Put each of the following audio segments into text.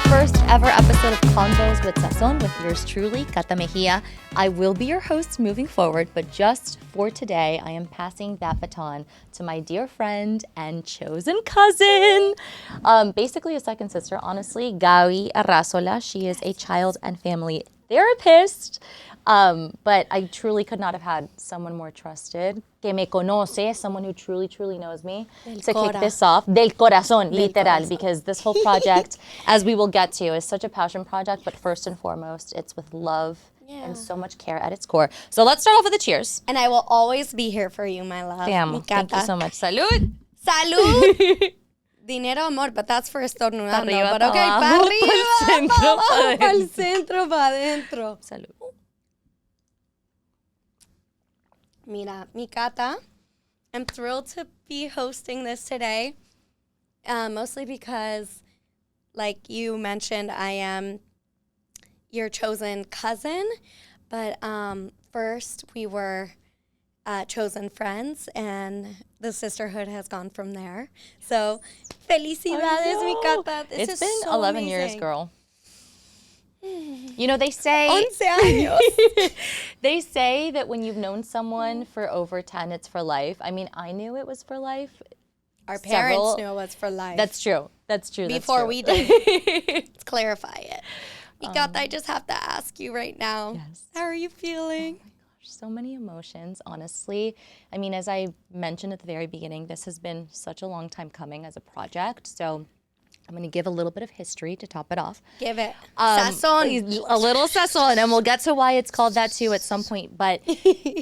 first ever episode of Convos With Sazón with yours truly, Cata Mejía. I will be your host moving forward, but just for today, I am passing that baton to my dear friend and chosen cousin, basically a second sister, honestly, Gaby Arrazola. She is a child and family therapist, but I truly could not have had someone more trusted, que me conoce, someone who truly, truly knows me, to kick this off. Del corazón, literal, because this whole project, as we will get to, is such a passion project, but first and foremost, it's with love and so much care at its core. So let's start off with a cheers. And I will always be here for you, my love. Damn, thank you so much. Salud! Salud! Dinero, amor, but that's for estornudando. Arriba, But okay, pa' pa' abajo, arriba, pa'l centro, pa' pa' abajo, pa'l adentro. centro, pa' adentro. Salud. Mira, mi Cata, I'm thrilled to be hosting this today, mostly because, like you mentioned, I am your chosen cousin, but first we were chosen friends, and the sisterhood has gone from there. So, felicidades, mi Cata. This It's is been so 11 amazing. years, girl. You know, they say 11 años. they say that when you've known someone for over 10, it's for life. I mean, I knew it was for life. Our parents knew it was for life. That's true. That's true. Before we did. Let's clarify it. Mikata, I just have to ask you right now. Yes. How are you feeling? So many emotions, honestly. I mean, as I mentioned at the very beginning, this has been such a long time coming as a project. So I'm going to give a little bit of history to top it off. Give it. Sazón. A little sazón, and we'll get to why it's called that too at some point. But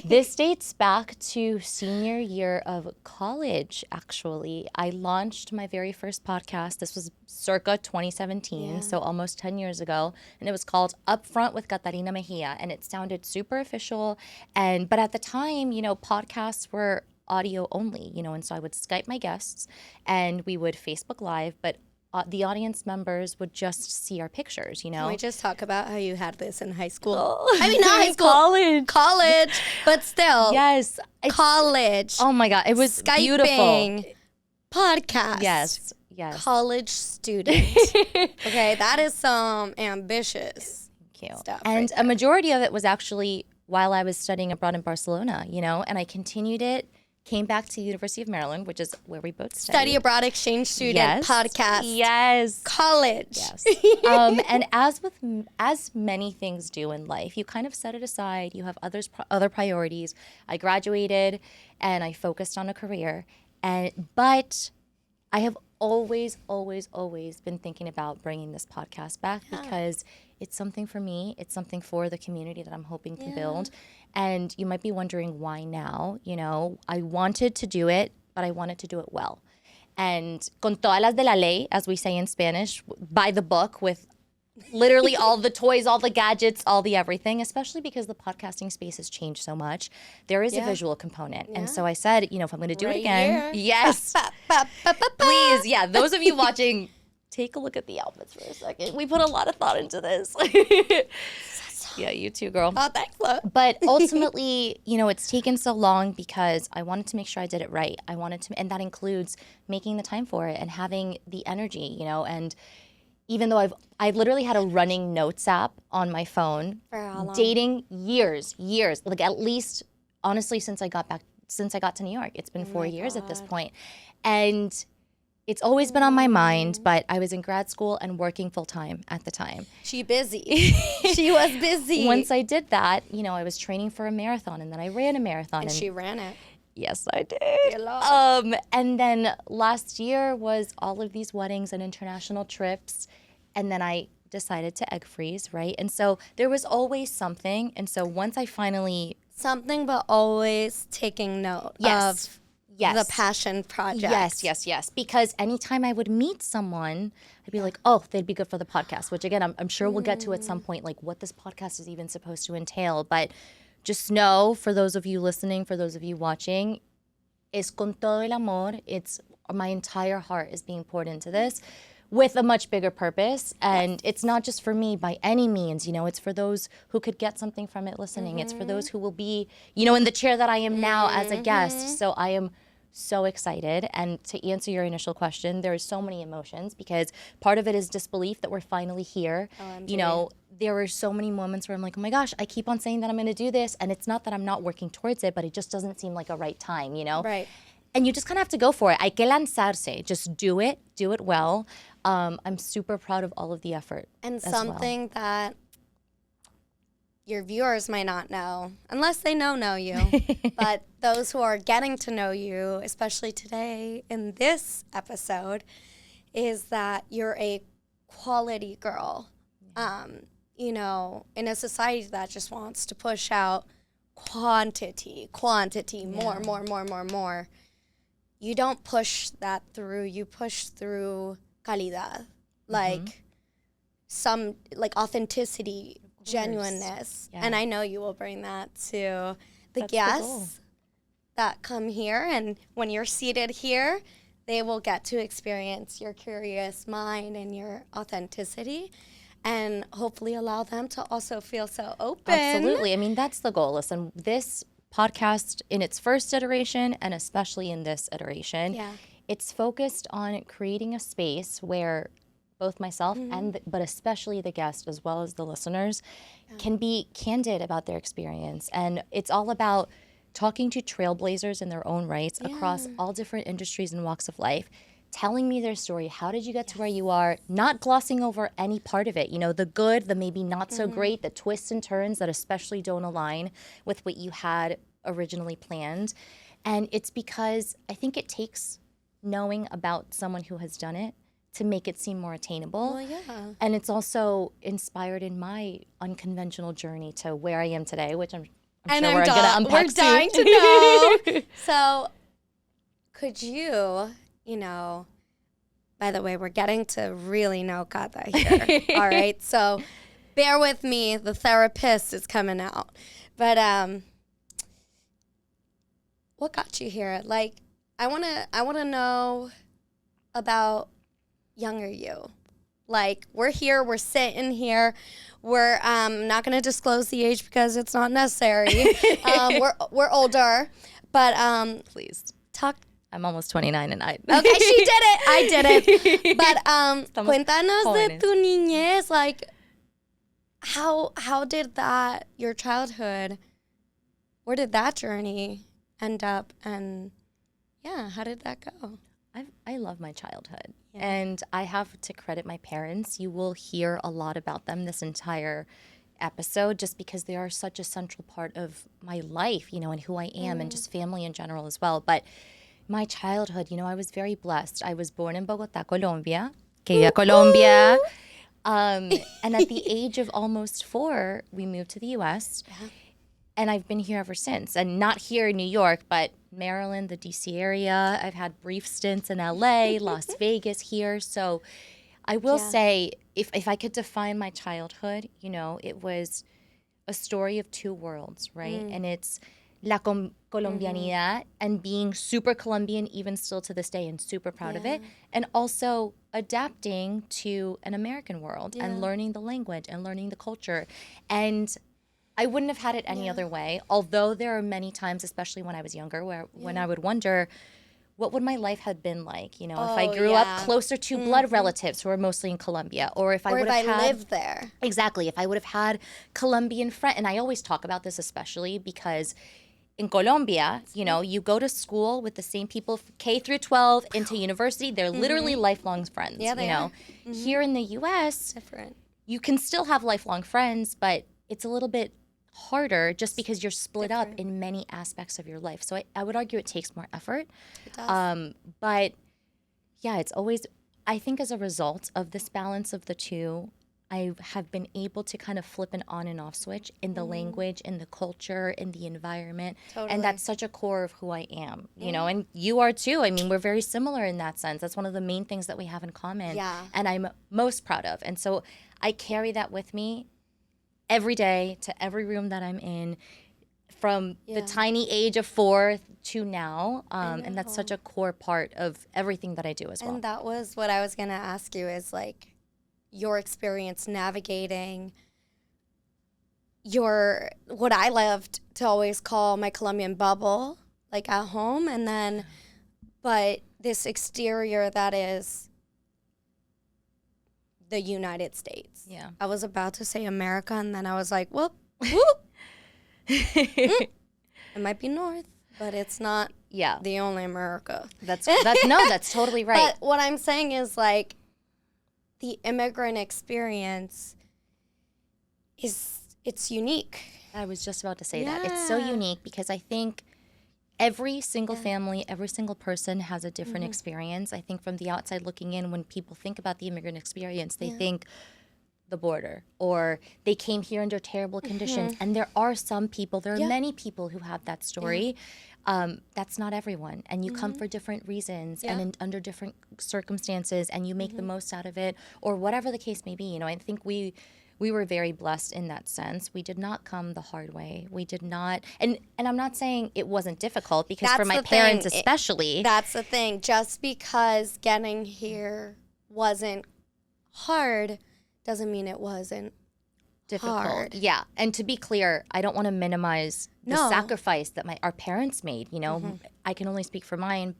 this dates back to senior year of college, actually. I launched my very first podcast. This was circa 2017, so almost 10 years ago. And it was called Upfront with Cata Mejía. And it sounded super official. But at the time, you know, podcasts were audio only, you know, and so I would Skype my guests and we would Facebook Live, but the audience members would just see our pictures, you know. Can we just talk about how you had this in high school? Oh. I mean, not high school. College, but still. Yes. College. Oh my God, it was Skyping, beautiful. Podcast. Yes. College student. Okay, that is some ambitious stuff. And a majority of it was actually while I was studying abroad in Barcelona, you know, and I continued it. Came back to University of Maryland, which is where we both studied. Study abroad exchange student podcast. Yes. College. Yes. And as many things do in life, you kind of set it aside. You have other priorities. I graduated and I focused on a career. But I have always been thinking about bringing this podcast back because it's something for me. It's something for the community that I'm hoping to build. And you might be wondering why now. You know, I wanted to do it, but I wanted to do it well. And con todas las de la ley, as we say in Spanish, by the book with literally all the toys, all the gadgets, all the everything, especially because the podcasting space has changed so much. There is a visual component. And so I said, you know, if I'm going to do it again, yes, please. Yeah, those of you watching, take a look at the outfits for a second. We put a lot of thought into this. Yeah, you too, girl. Oh, thanks, love. But ultimately, you know, it's taken so long because I wanted to make sure I did it right. I wanted to, and that includes making the time for it and having the energy, you know. And even though I literally had a running notes app on my phone, For how long? dating years, like at least, honestly, since I got to New York. It's been 4 years at this point. And it's always been on my mind, but I was in grad school and working full time at the time. She busy. She was busy. Once I did that, you know, I was training for a marathon, and then I ran a marathon. And she ran it. Yes, I did. Dear Lord. And then last year was all of these weddings and international trips, and then I decided to egg freeze, right? And so there was always something, and so once I finally... Something, but always taking note of the passion project. Yes. Because anytime I would meet someone, I'd be like, oh, they'd be good for the podcast, which again, I'm sure we'll get to at some point, like what this podcast is even supposed to entail. But just know, for those of you listening, for those of you watching, es con todo el amor. It's my entire heart is being poured into this with a much bigger purpose. And it's not just for me by any means, you know, it's for those who could get something from it listening. It's for those who will be, you know, in the chair that I am now as a guest. So I am so excited. And to answer your initial question, there's so many emotions because part of it is disbelief that we're finally here. OMG. You know, there were so many moments where I'm like, oh my gosh, I keep on saying that I'm going to do this. And it's not that I'm not working towards it, but it just doesn't seem like a right time, you know? Right. And you just kind of have to go for it. Hay que lanzarse. Just do it well. I'm super proud of all of the effort. And something that your viewers might not know, unless they know you, but those who are getting to know you, especially today in this episode, is that you're a quality girl. You know, in a society that just wants to push out quantity, more. You don't push that through. You push through calidad, like some like authenticity, genuineness. Yeah. And I know you will bring that to the That's guests that come here. And when you're seated here, they will get to experience your curious mind and your authenticity, and hopefully allow them to also feel so open. Absolutely. I mean, that's the goal. Listen, this podcast in its first iteration, and especially in this iteration, it's focused on creating a space where both myself but especially the guest as well as the listeners can be candid about their experience. And it's all about talking to trailblazers in their own rights across all different industries and walks of life, telling me their story. How did you get to where you are? Not glossing over any part of it. You know, the good, the maybe not so great, the twists and turns that especially don't align with what you had originally planned. And it's because I think it takes knowing about someone who has done it to make it seem more attainable. Well, yeah. And it's also inspired in my unconventional journey to where I am today, which I'm sure we're going to unpack soon. We're dying to know. So could you, you know, by the way, we're getting to really know Cata here. All right. So bear with me. The therapist is coming out. But what got you here? Like, I wanna know about younger you. Like, we're here, we're sitting here. We're not gonna disclose the age because it's not necessary. We're older, but Please. talk. I'm almost 29 and I... Okay, she did it. I did it. But cuéntanos de tu niñez. Like, how did that, your childhood, where did that journey end up? And yeah, how did that go? I love my childhood. Yeah. And I have to credit my parents. You will hear a lot about them this entire episode just because they are such a central part of my life, you know, and who I am and just family in general as well. But my childhood, you know, I was very blessed. I was born in Bogota, Colombia. Que viva Colombia. And at the age of almost 4, we moved to the U.S. And I've been here ever since. And not here in New York, but Maryland, the D.C. area. I've had brief stints in L.A., Las Vegas here. So I will say, if I could define my childhood, you know, it was a story of two worlds, right? And it's la colombianidad and being super Colombian even still to this day and super proud of it. And also adapting to an American world and learning the language and learning the culture. And I wouldn't have had it any other way. Although there are many times, especially when I was younger, when I would wonder, what would my life have been like? You know, if I grew up closer to blood relatives who are mostly in Colombia, or if I would have had lived there. Exactly. If I would have had Colombian friends, and I always talk about this especially because in Colombia, you know, you go to school with the same people K through 12 into university. They're literally lifelong friends. Yeah, they are. Here in the U.S., different. You can still have lifelong friends, but it's a little bit harder just because you're split up in many aspects of your life. So I would argue it takes more effort. It does. But yeah, it's always, I think as a result of this balance of the two, I have been able to kind of flip an on and off switch in the language, in the culture, in the environment. Totally. And that's such a core of who I am, you know, and you are too. I mean, we're very similar in that sense. That's one of the main things that we have in common and I'm most proud of. And so I carry that with me every day to every room that I'm in from the tiny age of 4 to now. And that's such a core part of everything that I do as well. And that was what I was going to ask you is like, your experience navigating your, what I loved to always call my Colombian bubble, like at home, and then but this exterior that is the United States. Yeah. I was about to say America, and then I was like, whoop. It might be North, but it's not the only America. That's totally right. But what I'm saying is, like, the immigrant experience it's unique. I was just about to say that. It's so unique because I think every single family, every single person has a different experience. I think from the outside looking in, when people think about the immigrant experience, they think the border, or they came here under terrible conditions. And there are some people, there are many people who have that story. That's not everyone. And you come for different reasons and under different circumstances, and you make the most out of it, or whatever the case may be. You know, I think we were very blessed in that sense. We did not come the hard way. We did not, and I'm not saying it wasn't difficult, because for my parents especially. That's the thing. Just because getting here wasn't hard doesn't mean it wasn't difficult. Hard. Yeah. And to be clear, I don't want to minimize the sacrifice that our parents made. You know, I can only speak for mine,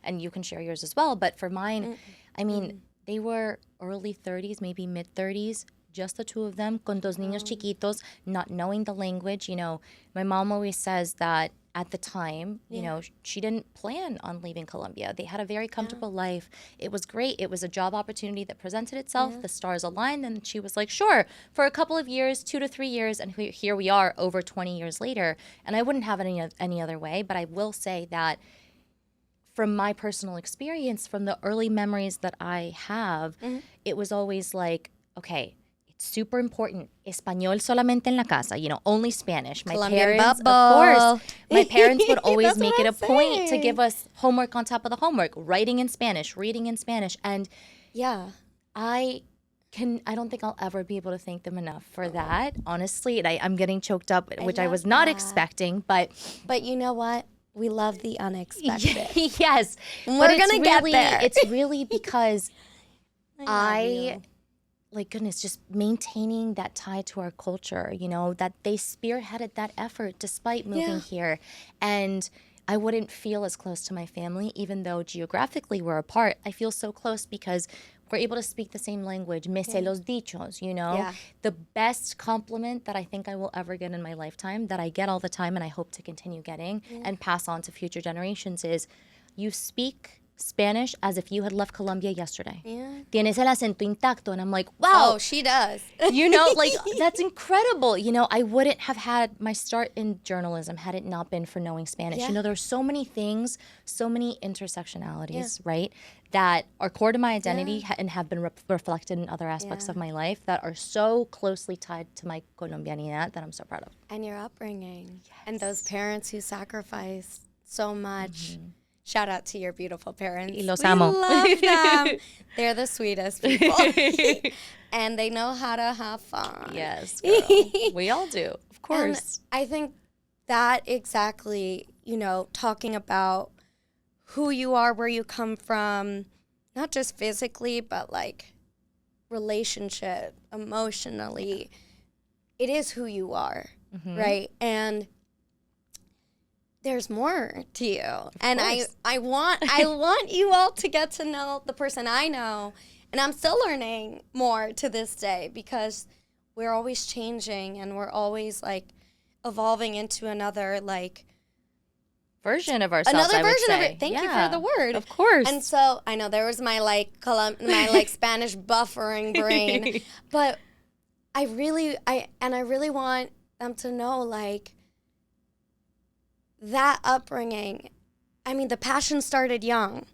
and you can share yours as well. But for mine, I mean, they were early 30s, maybe mid 30s. Just the two of them, con dos niños chiquitos, not knowing the language. You know, my mom always says that at the time, you know, she didn't plan on leaving Colombia. They had a very comfortable life. It was great. It was a job opportunity that presented itself. The stars aligned, and she was like, sure, for a couple of years, 2 to 3 years, and here we are over 20 years later. And I wouldn't have it any other way, but I will say that from my personal experience, from the early memories that I have, it was always like, okay, super important. Español solamente en la casa, you know, only Spanish. My Colombian parents, bubble. of course, my parents would always make it a saying. point to give us homework on top of the homework, writing in Spanish, reading in Spanish. And I don't think I'll ever be able to thank them enough for that, honestly. And I'm getting choked up, which I was not expecting, but you know what? We love the unexpected. Yes. We're going to get there. It's really because I like, goodness, just maintaining that tie to our culture, you know, that they spearheaded that effort despite moving here. And I wouldn't feel as close to my family, even though geographically we're apart. I feel so close because we're able to speak the same language. Me sé los dichos, you know. Yeah. The best compliment that I think I will ever get in my lifetime, that I get all the time and I hope to continue getting and pass on to future generations, is you speak Spanish as if you had left Colombia yesterday. Tienes el acento intacto. And I'm like, wow. Oh, she does. You know, like, that's incredible. You know, I wouldn't have had my start in journalism had it not been for knowing Spanish. You know, there's so many things, so many intersectionalities, right, that are core to my identity and have been reflected in other aspects of my life that are so closely tied to my Colombianidad that I'm so proud of. And your upbringing. And those parents who sacrificed so much. Shout out to your beautiful parents. Y los amo. We love them. They're the sweetest people. And they know how to have fun. Yes, girl. We all do, of course. And I think that exactly, you know, talking about who you are, where you come from, not just physically, but like relationship, emotionally, it is who you are, right? And there's more to you. And I want you all to get to know the person I know. And I'm still learning more to this day because we're always changing and we're always like evolving into another like version of ourselves. Another version of it. Thank you for the word. Of course. And so I know there was my like Spanish buffering brain. But I really want them to know like that upbringing, I mean, the passion started young.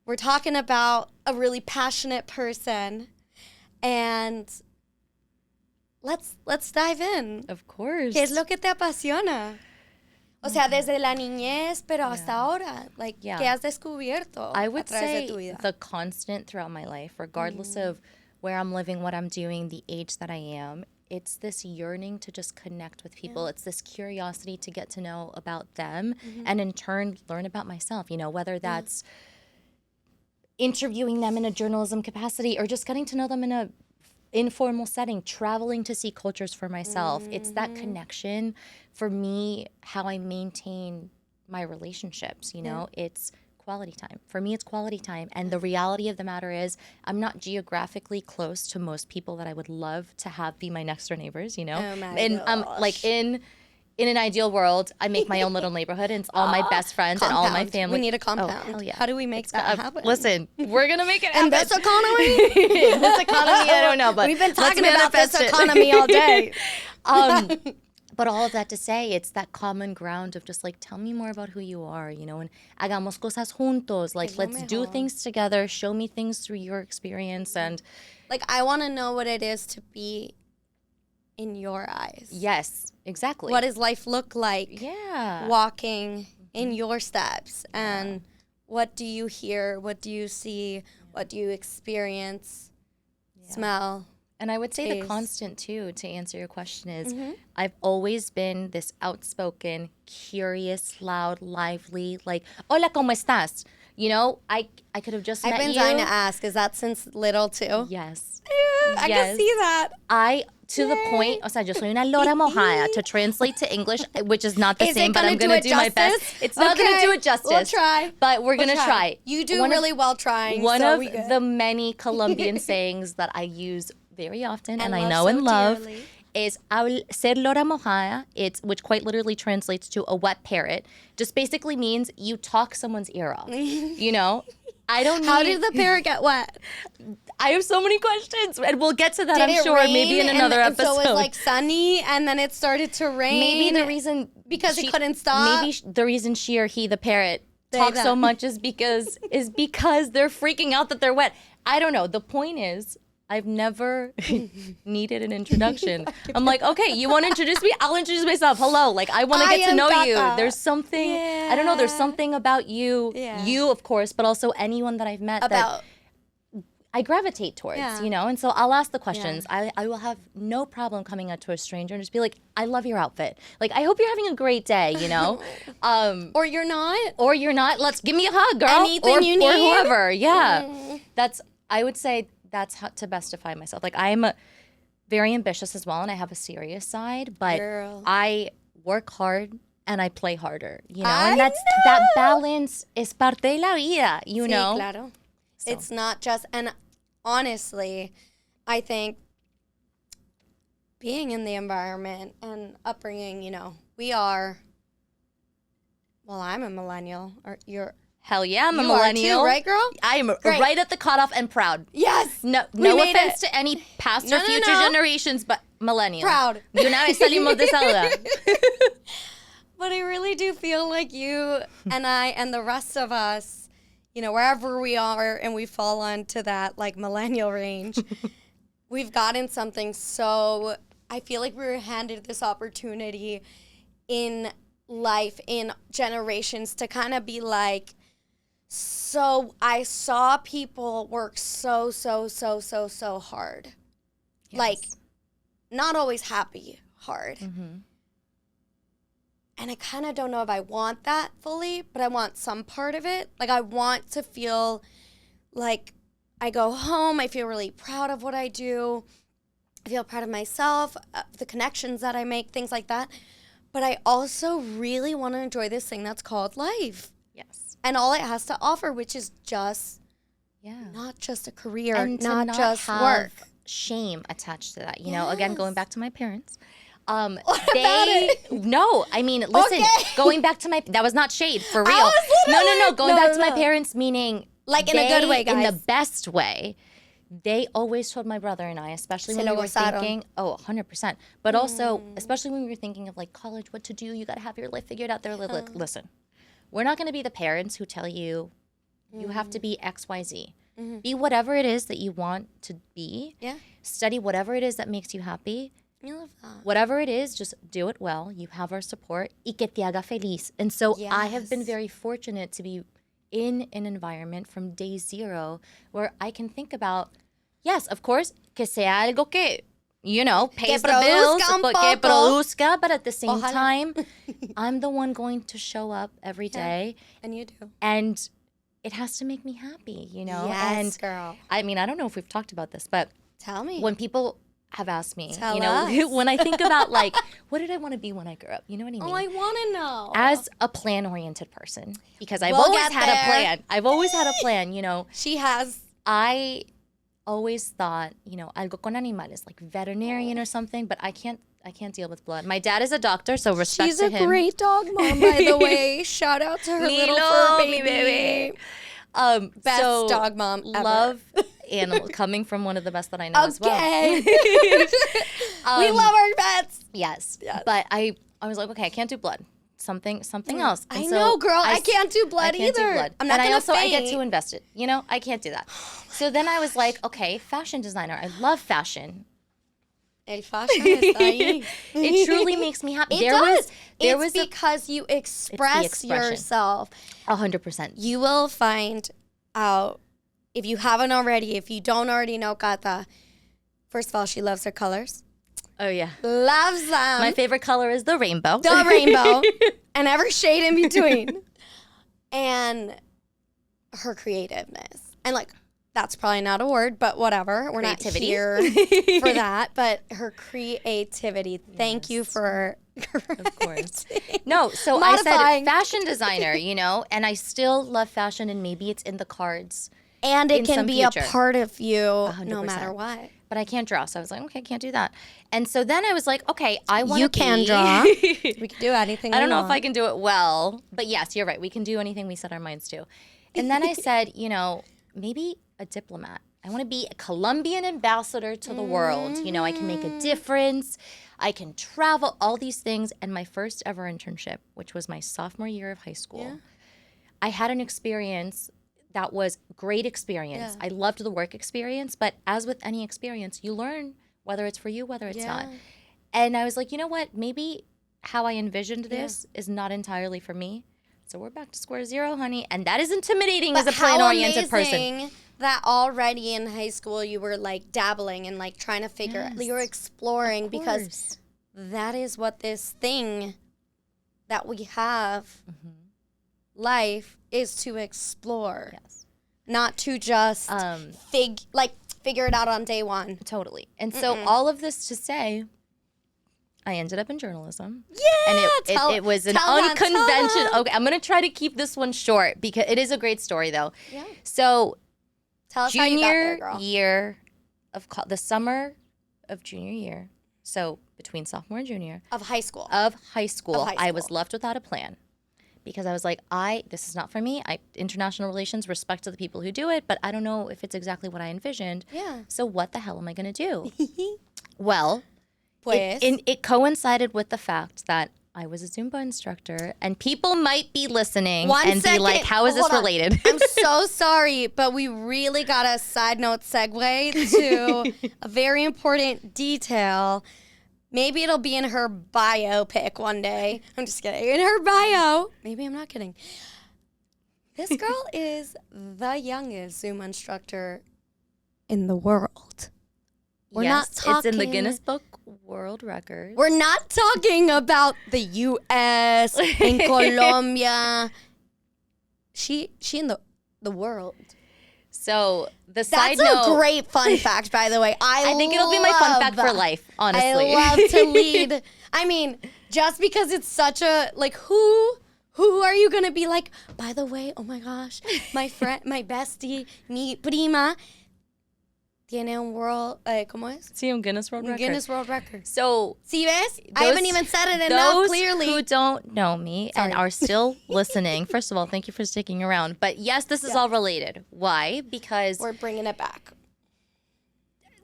We're talking about a really passionate person, and let's dive in. Of course. ¿Qué es lo que te apasiona? O sea, desde la niñez, pero hasta ahora, like, ¿qué has descubierto I would a través say de tu vida? the constant throughout my life, regardless of where I'm living, what I'm doing, the age that I am, it's this yearning to just connect with people. It's this curiosity to get to know about them and in turn learn about myself, you know, whether that's interviewing them in a journalism capacity or just getting to know them in a informal setting, traveling to see cultures for myself. It's that connection for me, how I maintain my relationships, you know, it's quality time. For me, it's quality time. And the reality of the matter is I'm not geographically close to most people that I would love to have be my next door neighbors, you know? Oh my And like in an ideal world, I make my own little neighborhood and it's all my best friends and all my family. We need a compound. Oh, hell yeah. How do we make that happen? Listen, we're going to make it happen. In this economy? This economy, I don't know, but we've been let's talking about this manifest it. economy all day. But all of that to say, it's that common ground of just like, tell me more about who you are, you know, and hagamos cosas juntos. Like, let's do things together. Show me things through your experience. And like, I want to know what it is to be in your eyes. yes, exactly. What does life look like? Yeah. Walking in your steps. And what do you hear? What do you see? What do you experience? Smell? And I would say the taste. constant, too, to answer your question is I've always been this outspoken, curious, loud, lively, like, hola, ¿cómo estás? You know, I could have just met you. I've been dying to ask, is that since little, too? Yes. I can see that. To the point, o sea, yo soy una lora mojada to translate to English, which is not the Is it same, but I'm gonna going to do my best. It's not going to do it justice. We'll try. But we're going to try. You do really well trying. One so of we good. the many Colombian sayings that I use very often and I love know so and love dearly. is ser lora mojada, which quite literally translates to a wet parrot. Just basically means you talk someone's ear off. You know? I don't How did the parrot get wet? I have so many questions, and we'll get to that, Did I'm it sure, rain maybe in another and episode. So it was like sunny, and then it started to rain. Maybe the reason because it couldn't stop. Maybe the reason she or he, the parrot, talks so much is because they're freaking out that they're wet. I don't know. The point is, I've never needed an introduction. I'm like, okay, you want to introduce me? I'll introduce myself. Hello. Like, I want to get to know you. There's something, I don't know, there's something about you, you, of course, but also anyone that I've met that I gravitate towards, you know? And so I'll ask the questions. I will have no problem coming up to a stranger and just be like, I love your outfit. Like, I hope you're having a great day, you know? Or you're not. Or you're not. Let's give me a hug, girl. Anything you need. Or whoever. Yeah. I would say that's how to bestify myself. Like, I'm very ambitious as well, and I have a serious side, but I work hard and I play harder, you know? And that balance is parte de la vida, you know? Claro. So. It's not just, and honestly, I think being in the environment and upbringing, you know, I'm a millennial, or you're. Hell yeah, I'm a you millennial. Are too, right, girl? I am right at the cutoff and proud. Yes. No offense to any past or future generations, but millennial. Proud. De una vez salimos de esa duda. But I really do feel like you and I and the rest of us, you know, wherever we are and we fall onto that like millennial range, we've gotten something so, I feel like we were handed this opportunity in life, in generations, to kind of be like, so I saw people work so hard. Yes. Like, not always happy hard. Mm-hmm. And I kind of don't know if I want that fully, but I want some part of it. Like, I want to feel like I go home, I feel really proud of what I do. I feel proud of myself, the connections that I make, things like that. But I also really want to enjoy this thing that's called life. Yes. And all it has to offer, which is just not just a career, and not just have work. Shame attached to that. You know, again, going back to my parents. Going back to that was not shade, for real. Going back to my parents, meaning like in a good way, guys. In the best way. They always told my brother and I, especially when we were thinking, 100%. But also, especially when we were thinking of like college, what to do, you got to have your life figured out. They're like, listen, we're not going to be the parents who tell you you have to be X, Y, Z. Be whatever it is that you want to be. Yeah. Study whatever it is that makes you happy. I love that. Whatever it is, just do it well. You have our support. Y que te haga feliz. And so I have been very fortunate to be in an environment from day zero where I can think about, yes, of course, que sea algo que, you know, pays the bills, but que produzca, but at the same time, I'm the one going to show up every day. And you do. And it has to make me happy, you know? Yes, and girl. I mean, I don't know if we've talked about this, but tell me. When people have asked me, Tell you know, us. when I think about like, what did I want to be when I grew up? You know what I mean? Oh, I want to know. As a plan-oriented person, because I've We'll always get had there. a plan. I've always had a plan, you know. She has. I always thought, you know, algo con animales, like veterinarian or something, but I can't deal with blood. My dad is a doctor, so respect She's to a him. great dog mom, by the way. Shout out to her little fur mi baby. bebe. Best So dog mom ever. love animals, coming from one of the best that I know as well. Okay. We love our pets. Yes. Yes. But I was like, okay, I can't do blood. Something else. And I so know, girl. I can't do I blood can't do either. blood. I'm not and gonna I get faint. too invested. You know, I can't do that. So then I was like, okay, fashion designer. I love fashion. El fashion está ahí. It truly makes me happy. It does. There was because you express expression. yourself. 100%. You will find out, if you haven't already, if you don't already know Cata, first of all, she loves her colors. Oh yeah. Loves them. My favorite color is the rainbow. The rainbow. And every shade in between. And her creativeness. And like, that's probably not a word, but whatever. We're not Creativity. here for that. But her creativity. Thank you for Of course. No, so Modifying. I said fashion designer, you know, and I still love fashion, and maybe it's in the cards, And it in can some be future. a part of you no 100%. matter what. but I can't draw. So I was like, okay, I can't do that. And so then I was like, okay, I want to You can draw. We can do anything I we don't know if want. I can do it well, but yes, you're right. We can do anything we set our minds to. And then I said, you know, maybe a diplomat. I want to be a Colombian ambassador to the world. You know, I can make a difference. I can travel, all these things. And my first ever internship, which was my sophomore year of high school, I had an experience that was great experience. Yeah. I loved the work experience, but as with any experience, you learn whether it's for you, whether it's not. And I was like, you know what? Maybe how I envisioned this is not entirely for me. So we're back to square zero, honey. And that is intimidating as a plan-oriented person. That already in high school you were like dabbling and like trying to figure you were exploring because that is what this thing that we have life is to explore. Yes. Not to just figure it out on day one. Totally. And so all of this to say, I ended up in journalism. Yeah, And it was an unconventional. Okay, I'm going to try to keep this one short because it is a great story though. Yeah. So Tell us how you got there, junior girl. year of the summer of junior year, so between sophomore and junior Of high school. of high school, high I was school. left without a plan because I was like, this is not for me. International relations, respect to the people who do it, but I don't know if it's exactly what I envisioned. Yeah. So what the hell am I going to do? Well, Pues. it coincided with the fact that I was a Zumba instructor, and people might be listening and be like, how is this Hold on. related? I'm so sorry, but we really got a side note segue to a very important detail. Maybe it'll be in her biopic one day. I'm just kidding. In her bio. Maybe I'm not kidding. This girl is the youngest Zumba instructor in the world. We're not talking. It's in the Guinness Book World Records. We're not talking about the U.S. and Colombia. She in the world. So the side That's note, a great fun fact, by the way. I think it'll be my fun fact for love- life, honestly. I love to lead. I mean, just because it's such a like who are you gonna be like? By the way, oh my gosh, my friend, my bestie, mi prima, tiene un world, ¿cómo es? See, un Guinness World Record. Guinness World Record. So See, ves? I haven't even said it enough those clearly. who don't know me and are still listening, first of all, thank you for sticking around. But yes, this is all related. Why? Because We're bringing it back.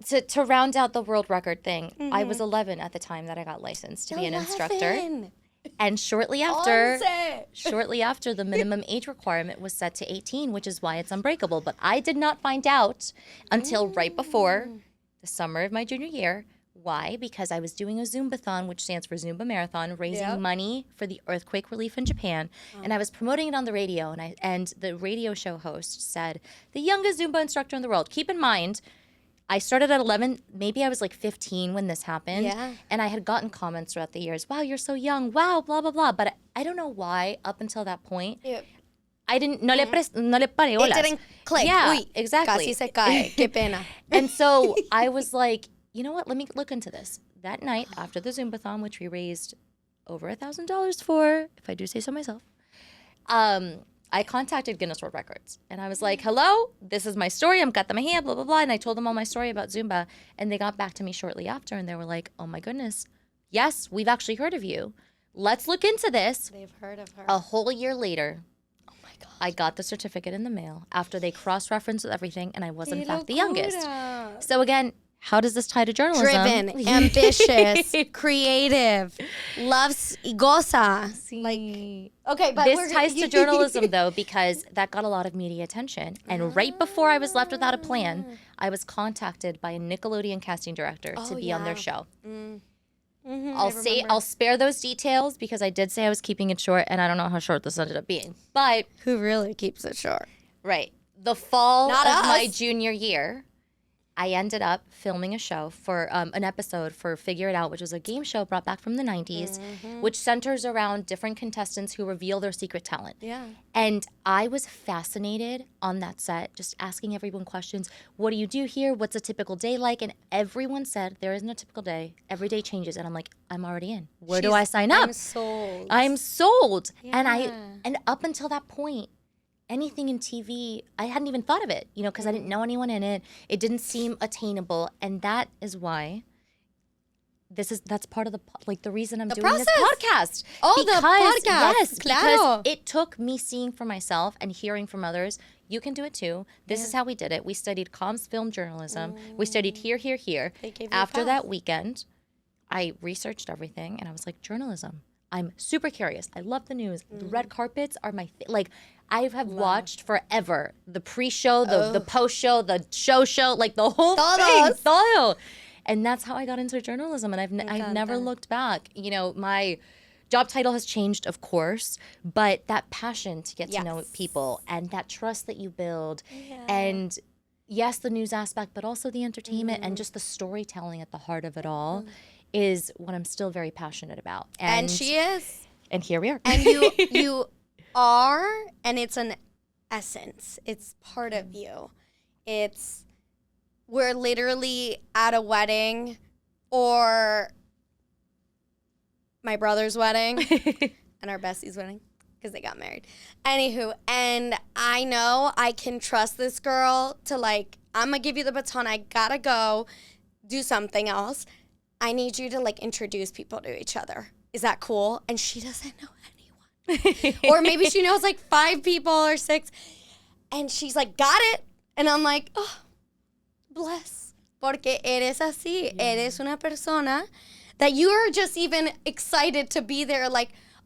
to round out the world record thing, I was 11 at the time that I got licensed to be an instructor. 11. And shortly after, Once. the minimum age requirement was set to 18, which is why it's unbreakable. But I did not find out until right before the summer of my junior year. Why? Because I was doing a Zumbathon, which stands for Zumba Marathon, raising money for the earthquake relief in Japan. And I was promoting it on the radio. And the radio show host said, the youngest Zumba instructor in the world. Keep in mind, I started at 11, maybe I was like 15 when this happened. Yeah. And I had gotten comments throughout the years, wow, you're so young, wow, blah, blah, blah. But I don't know why, up until that point, I didn't, no le paré It bolas. didn't click. Yeah, Uy, exactly. Casi se cae. Qué pena. And so I was like, you know what? Let me look into this. That night after the Zumbathon, which we raised over $1,000 for, if I do say so myself, I contacted Guinness World Records. And I was like, hello, this is my story. I'm Cata Mejía, blah, blah, blah. And I told them all my story about Zumba. And they got back to me shortly after. And they were like, oh, my goodness. Yes, we've actually heard of you. Let's look into this. They've heard of her. A whole year later, Oh my God. I got the certificate in the mail after they cross-referenced with everything. And I was, in fact, the youngest. So again, how does this tie to journalism? Driven, ambitious, creative, loves, goza. Like, okay, but this ties to journalism, though, because that got a lot of media attention. And right before I was left without a plan, I was contacted by a Nickelodeon casting director to be on their show. I'll spare those details because I did say I was keeping it short, and I don't know how short this ended up being. But who really keeps it short? Right, the fall Not of us. my junior year, I ended up filming a show for an episode for Figure It Out, which was a game show brought back from the 90s, which centers around different contestants who reveal their secret talent. Yeah. And I was fascinated on that set, just asking everyone questions. What do you do here? What's a typical day like? And everyone said, there isn't a typical day. Every day changes. And I'm like, I'm already in. Where do I sign up? I'm sold. Yeah. And up until that point, anything in TV, I hadn't even thought of it, because I didn't know anyone in it. It didn't seem attainable. And that is why that's part of the reason I'm doing process. this podcast. Oh, the podcast. Yes, Claro. because it took me seeing for myself and hearing from others. You can do it too. This is how we did it. We studied comms, film journalism. We studied here. They gave you a After path. that weekend, I researched everything and I was like, journalism. I'm super curious. I love the news. The red carpets are my I have watched forever the pre-show, the post-show, the show, like the whole thing. Todo. And that's how I got into journalism, and I've never looked back. My job title has changed, of course, but that passion to get to know people and that trust that you build, and yes, the news aspect, but also the entertainment and just the storytelling at the heart of it all is what I'm still very passionate about. And she is. And here we are. And you are, and it's an essence. It's part of you. We're literally at a wedding or my brother's wedding and our bestie's wedding because they got married. Anywho, and I know I can trust this girl to I'm going to give you the baton. I got to go do something else. I need you to introduce people to each other. Is that cool? And she doesn't know anyone. Or maybe she knows 5 people or 6. And she's like, got it. And I'm like, oh, bless. Porque eres así. Eres una persona that you are just even excited to be there.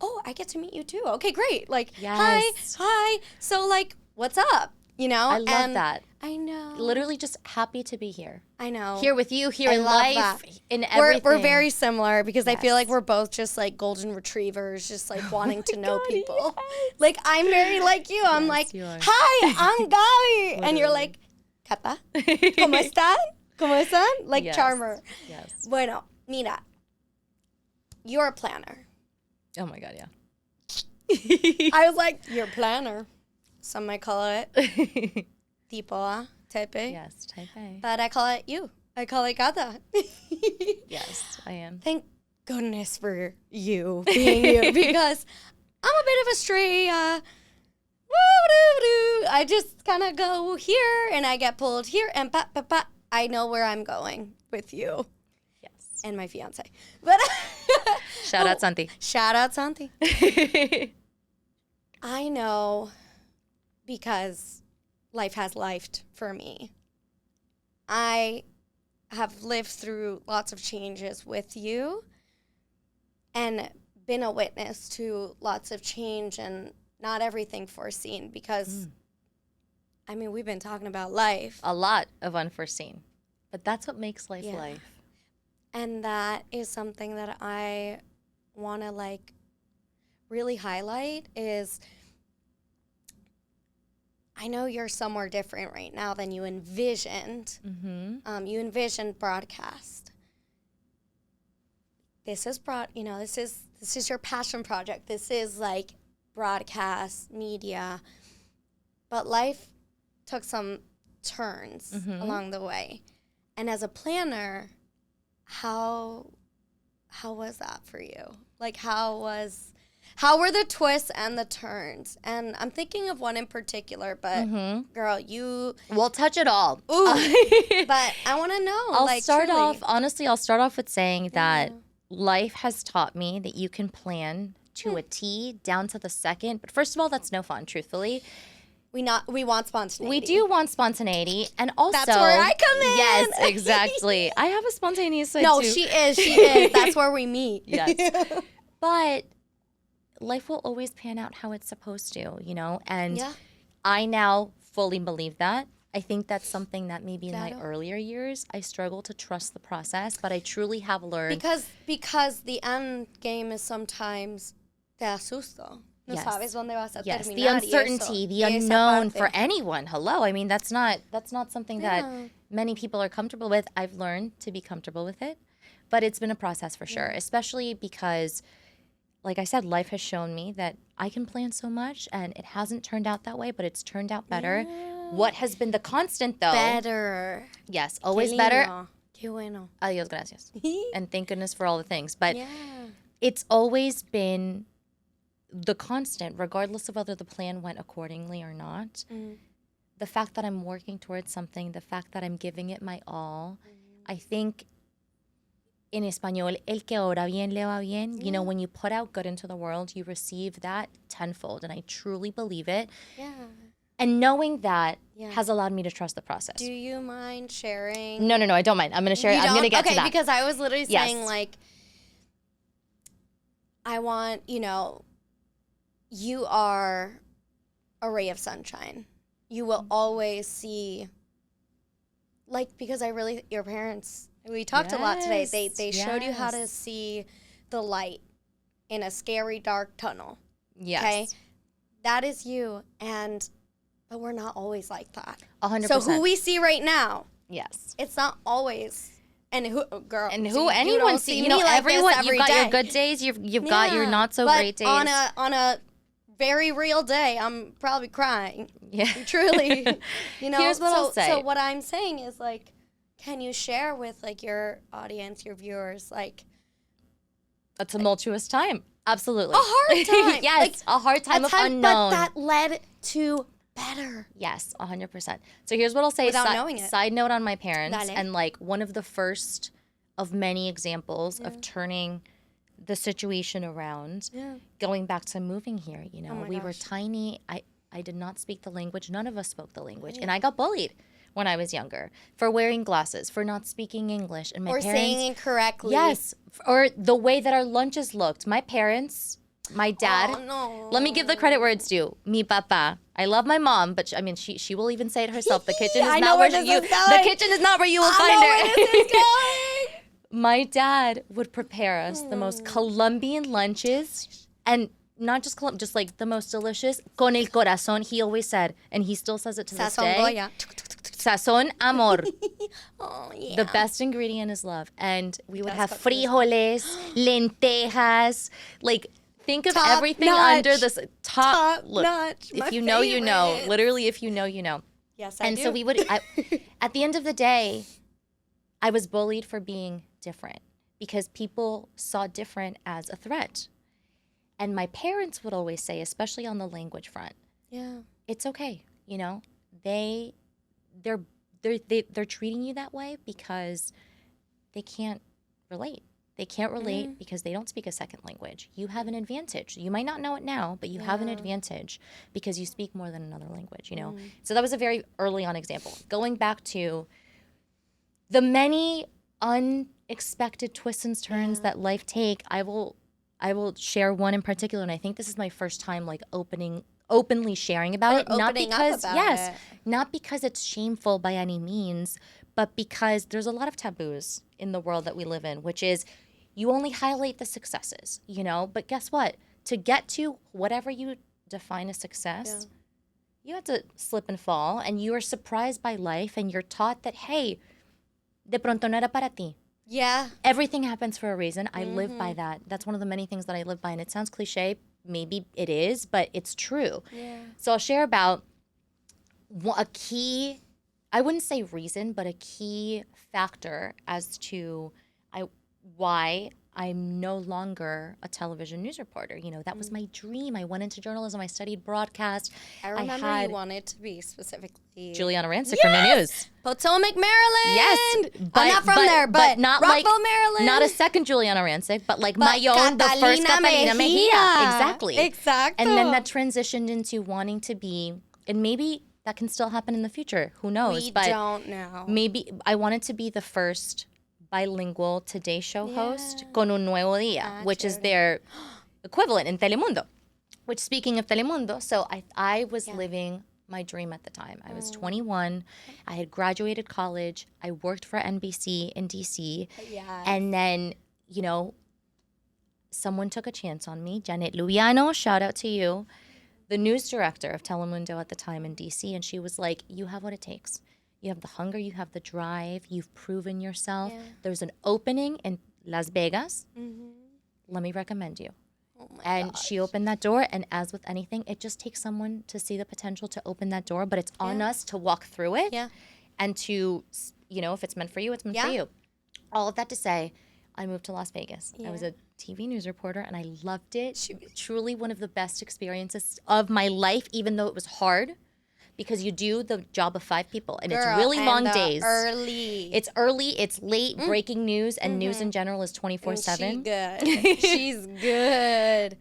Oh, I get to meet you too. Okay, great. Hi. So what's up? I love that. I know. Literally just happy to be here. I know. Here with you, here I in love life, that. in everything. We're very similar because I feel like Yes. we're both just golden retrievers, just wanting to know people. I'm very like you. I'm you are. hi, I'm Gabi. And you're like, Cata, ¿cómo están? ¿Cómo están? Yes. Charmer. Yes. Bueno, mira, you're a planner. Oh my God, yeah. I was like, you're a planner. Some might call it tipo type A. Yes, type A. But I call it you. I call it Cata. Yes, I am. Thank goodness for you being you because I'm a bit of a stray. I just kind of go here and I get pulled here and I know where I'm going with you Yes. and my fiance. But Shout out Santi. Shout out Santi. I know because life has lifed for me. I have lived through lots of changes with you and been a witness to lots of change and not everything foreseen because, we've been talking about life. A lot of unforeseen. But that's what makes life Yeah. life. And that is something that I want to really highlight is I know you're somewhere different right now than you envisioned. Mm-hmm. You envisioned broadcast. This is this is your passion project. This is broadcast media. But life took some turns along the way. And as a planner, how was that for you? Like, how were the twists and the turns? And I'm thinking of one in particular, but girl, we'll touch it all. But I want to know. I'll start truly. off with saying that life has taught me that you can plan to a T, down to the second. But first of all, that's no fun, truthfully. We want spontaneity. We do want spontaneity, and also that's where I come in. Yes, exactly. I have a spontaneous side no, too. she is. That's where we meet. Yes, but life will always pan out how it's supposed to, And I now fully believe that. I think that's something that maybe in my earlier years I struggled to trust the process, but I truly have learned because the end game is sometimes te asusto. No sabes dónde vas a terminar. The uncertainty, the unknown for anyone. Hello. I mean, that's not something that many people are comfortable with. I've learned to be comfortable with it, but it's been a process for sure, especially because, like I said, life has shown me that I can plan so much, and it hasn't turned out that way, but it's turned out better. Yeah. What has been the constant, though? Better. Yes, always better. Qué bueno. Adios, gracias. And thank goodness for all the things. But it's always been the constant, regardless of whether the plan went accordingly or not. The fact that I'm working towards something, the fact that I'm giving it my all, I think in Espanol, el que obra bien le va bien. You know, when you put out good into the world, you receive that tenfold. And I truly believe it. Yeah. And knowing that has allowed me to trust the process. Do you mind sharing? No, I don't mind. I'm going to share it. I'm going to get to that. Okay, because I was literally saying, like, I want, you are a ray of sunshine. You will always see, like, because your parents, we talked a lot today. They showed you how to see the light in a scary, dark tunnel. Yes. Okay? That is you. But we're not always like that. 100%. So who we see right now, yes, it's not always. And anyone see, everyone, you've got your good days, you've got your not so great days. On a very real day, I'm probably crying. Yeah. Truly. Here's what I'll say. So what I'm saying is, like, can you share with, like, your audience, your viewers, like, a tumultuous time? Absolutely. A hard time. Yes, like, a hard time of unknown. But that led to better. Yes, 100%. So here's what I'll say. Without knowing it. Side note on my parents, and like one of the first of many examples of turning the situation around, going back to moving here, we were tiny. I did not speak the language. None of us spoke the language. And I got bullied when I was younger for wearing glasses, for not speaking English. And my parents, saying incorrectly. Yes, or the way that our lunches looked. My parents, my dad. Oh, no. Let me give the credit where it's due. Mi papa. I love my mom, but she will even say it herself. The kitchen is not where the kitchen is not where you will find her. Where this is going. My dad would prepare us the most Colombian lunches, and not just just like the most delicious. Con el corazón, he always said, and he still says it to this day. Goya. Sazón, amor. Oh, yeah. The best ingredient is love. And we would have frijoles, lentejas, like, think of everything under this top notch. If you know, you know. Literally, if you know, you know. Yes, I do. And so we would, at the end of the day, I was bullied for being different because people saw different as a threat. And my parents would always say, especially on the language front, it's okay. They're treating you that way because they can't relate. They can't relate because they don't speak a second language. You have an advantage. You might not know it now, but you have an advantage because you speak more than another language, So that was a very early on example. Going back to the many unexpected twists and turns that life take, I will share one in particular, and I think this is my first time like openly sharing about it. Not because it's shameful by any means, but because there's a lot of taboos in the world that we live in, which is you only highlight the successes, But guess what? To get to whatever you define as success, you have to slip and fall, and you are surprised by life, and you're taught that, hey, de pronto no era para ti. Yeah. Everything happens for a reason. I live by that. That's one of the many things that I live by, and it sounds cliche. Maybe it is, but it's true. Yeah. So I'll share about a key, I wouldn't say reason, but a key factor as to why I'm no longer a television news reporter. You know, that was my dream. I went into journalism. I studied broadcast. I remember had you wanted to be specifically Juliana Rancic from New News. Potomac, Maryland. Yes, I'm not from there, but not Rockville, like Maryland. not a second Juliana Rancic, but like But my own, the first Catalina Catalina Mejía. Exactly. Exacto. And then that transitioned into wanting to be, and maybe that can still happen in the future. Who knows? We but don't know. maybe I wanted to be the first bilingual Today Show host con un nuevo día, which is their equivalent in Telemundo. Which, speaking of Telemundo, so I was living my dream at the time. I was 21. I had graduated college. I worked for NBC in DC. And then, you know, someone took a chance on me. Janet Lubiano, shout out to you, the news director of Telemundo at the time in DC. And she was like, you have what it takes. You have the hunger, you have the drive, you've proven yourself. There's an opening in Las Vegas. Let me recommend you. And she opened that door, and as with anything, it just takes someone to see the potential to open that door, but it's on us to walk through it and to, you know, if it's meant for you, it's meant for you. All of that to say, I moved to Las Vegas. I was a TV news reporter, and I loved it. Truly one of the best experiences of my life, even though it was hard. Because you do the job of 5 people, and it's really long days. It's early, it's late, breaking news, and news in general is 24/7. She's good.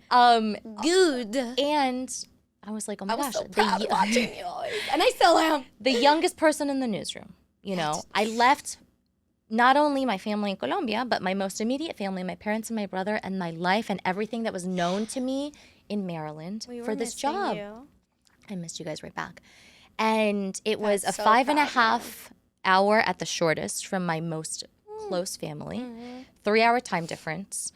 Good. And I was like, oh my gosh. I was so proud watching you always. And I still am. The youngest person in the newsroom, you know. I left not only my family in Colombia, but my most immediate family, my parents and my brother, and my life and everything that was known to me in Maryland for this job. I missed you guys right back. And it was a 5.5 hour at the shortest from my most close family, 3-hour time difference,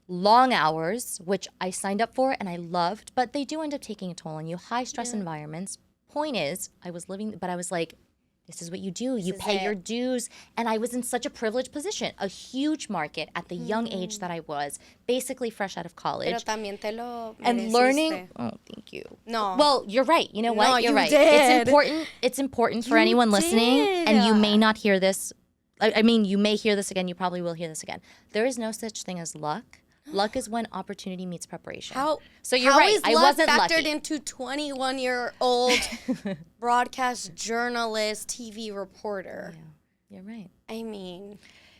long hours, which I signed up for and I loved, but they do end up taking a toll on you. High stress environments. Point is, I was living, but I was like, this is what you do. You pay your dues. And I was in such a privileged position, a huge market at the young age that I was, basically fresh out of college. Pero también te lo and learning. Oh, thank you. No. Well, you're right. You know what? No, You're you right. did. It's important. It's important for anyone listening, and you may not hear this. I mean, you may hear this again. You probably will hear this again. There is no such thing as luck. Luck is when opportunity meets preparation. So you're right. I wasn't factored lucky. into 21-year-old broadcast journalist, TV reporter? Yeah, you're right. I mean,